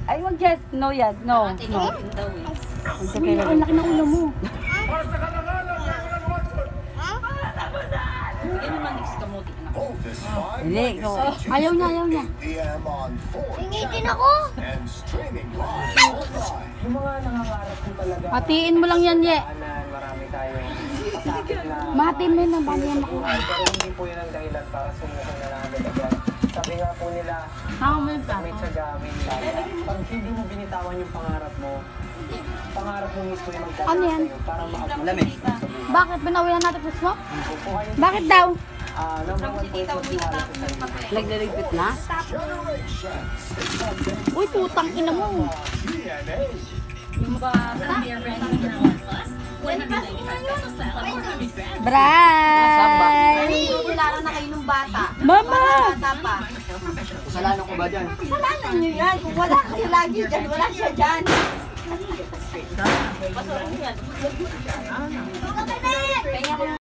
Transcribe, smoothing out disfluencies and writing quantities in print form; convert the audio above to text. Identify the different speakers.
Speaker 1: Ay, wag yes. No yan. No. No.
Speaker 2: Uy, ang laki ng ulo mo.
Speaker 1: Hindi.
Speaker 2: Ayaw niya, ayaw niya.
Speaker 3: Singitin ako!
Speaker 4: Yung mga nangangarap ko talaga.
Speaker 2: Hatiin mo lang yan, Ye.
Speaker 4: Marami tayong sakit na.
Speaker 2: Mahatiin mo yun ang paano yan makuha.
Speaker 4: Pero hindi po yun ang dahilan para sumuko na lang agad-agad. Sabi nga po nila,
Speaker 2: Hama mo yung
Speaker 4: may
Speaker 2: plato.
Speaker 4: tsagaming lang. Pag hindi mo binitawan yung pangarap mo mismo yung magdadala
Speaker 2: Ano yan?
Speaker 4: sa'yo para makabuti.
Speaker 1: Malamig.
Speaker 2: Bakit? Pinawilan natin sa smoke?
Speaker 4: Kung kayo,
Speaker 2: Bakit daw?
Speaker 4: number one po yung pagmamahal ko sa inyo.
Speaker 1: Naglaligpit na?
Speaker 2: Uy, putang ina mo.
Speaker 5: Yung bata.
Speaker 2: Bray!
Speaker 3: Wala na kayo ng bata.
Speaker 2: Mama!
Speaker 3: Bata pa.
Speaker 4: Kasalanan ko ba dyan?
Speaker 3: Kasalanan nyo yan. Kung wala kayo lagi dyan, wala siya dyan. Pasok yan.